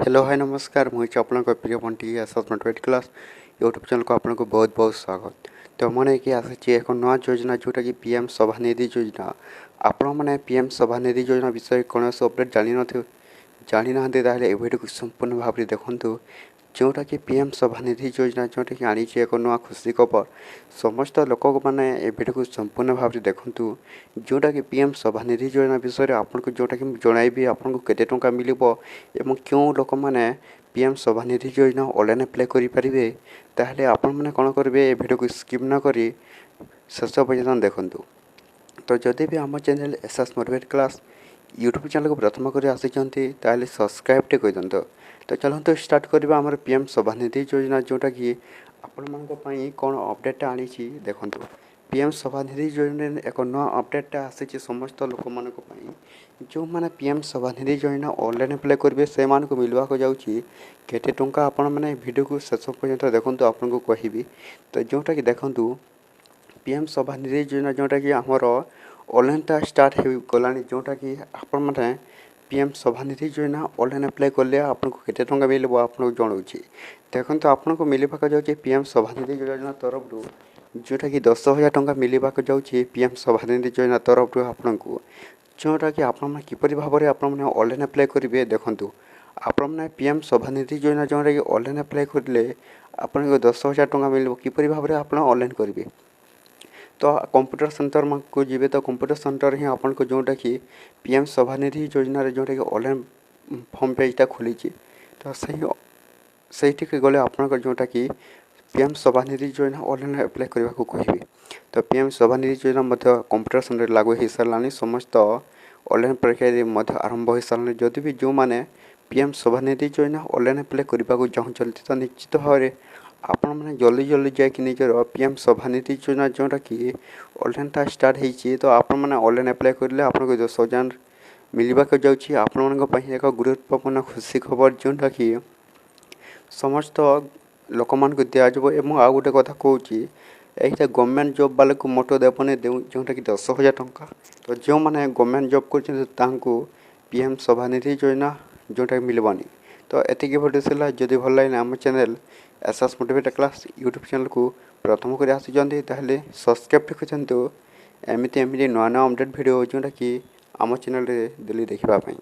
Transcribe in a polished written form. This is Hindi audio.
हेलो हाय नमस्कार मुझे आपको प्रिय Bunty assessment class YouTube channel को आपको बहुत बहुत स्वागत। तो मैंने कि आसी एक नया योजना जोटा कि पीएम सभानिधि योजना आपण मैंने पीएम सभानिधि योजना विषय कौन अपडेट जानी ना भिडियो को संपूर्ण भाव में देखूँ जोटा कि पीएम सभानिधि योजना जोटा कि आनी एक नुआ खुशी खबर समस्त लोक मैंने भिडियो को संपूर्ण भाव में देखूँ जोटा कि पीएम सभानिधि योजना विषय आपको जोटा कि जनइबी आपको केते टंका मिल एवं क्यों लोक मैंने पीएम सभानिधि योजना ऑनलाइन अप्लाई करेंगे ताहले आपण मैंने कौन करेंगे भिडियो को स्किप न करी शेष पर्यटन देखूँ। तो जदि भी आम channel SS motivate class YouTube channel को प्रथम कर आसी सब्सक्राइब टे कर दिंतु। तो चलते स्टार्ट करवा आम पीएम सभानिधि योजना जोटा कि आपण मान कौन अपडेट आनी देखूँ। पीएम सभानिधि योजना एक नुआ अपडेट आसी समस्त लोक मान जो मैंने पीएम सभानिधि योजना ऑनलाइन अप्लाई करेंगे से मिलवा जाऊँगी केते टंका आपण मैंने वीडियो को शेष पर्यटन देखूँ आपको कहबी। तो जोटा कि देखूँ पीएम सभानिधि योजना जोटा कि आमर ऑनलाइन स्टार्ट हो गला जोटा कि आपण मैंने पीएम सभानिधि योजना ऑनलाइन अप्लाई कले आपको केते टंका मिल आपको जनाऊँ। देखो आपको मिलवा जाऊँगी पीएम सभानिधि योजना तरफ जोटा कि 10,000 टंका मिलवा जाऊँगी पीएम सभानिधि योजना तरफ आपको जोटा कि आपण किपरि भाव में आपने ऑनलाइन अप्लाई करेंगे। देखूँ आपने पीएम सभानिधि योजना जोटा कि ऑनलाइन अप्लाई करेंगे आपको 10,000 टंका मिल किपरि भाव में आप ऑनलाइन करेंगे। तो कंप्यूटर सेंटर को जीवे तो कंप्यूटर सेंटर ही आपको जोटा कि पीएम सभानिधि योजना जोटा कि ऑनलाइन फॉर्म पेजटा खोली तो सही गले आप जोटा कि पीएम सभानिधि योजना ऑनलाइन अप्लाई करने को कहबी। तो पीएम सभानिधि योजना कंप्यूटर सेंटर लागू हो सारा समस्त ऑनलाइन प्रक्रिया आरंभ हो सारा जदि भी जो मैंने पीएम सभानिधि योजना ऑनलाइन अप्लाई करने को चाहते तो निश्चित भाव में आपण मैंने जल्दी जल्दी जाकि निजर पीएम सभानिधि योजना जोटा कि ऑनलाइन स्टार्ट होती तो आपण मैंने ऑनलाइन अप्लाई करेंगे आपको 10,000 मिलवा जाऊँगी। आपण एक गुरुत्वपूर्ण खुशी खबर जोटा कि समस्त लोक मान दिज्व। एवं आउ गोटे कथा कौन यही गवर्नमेंट जॉब वाले को मोटो देवने जोटा कि 10,000 टंका। तो जो मैंने गवर्नमेंट जॉब कर पीएम सभानिधि योजना जोटा मिलवानी। तो एतिकी भिडियो सला जदि भल लगे आम channel SS motivate class YouTube channel को प्रथम कर आसी सब्सक्राइब रखुं एमती नुआ नुआ अपडेट भिडियो जोटा कि आम चैनल डेली देखापी।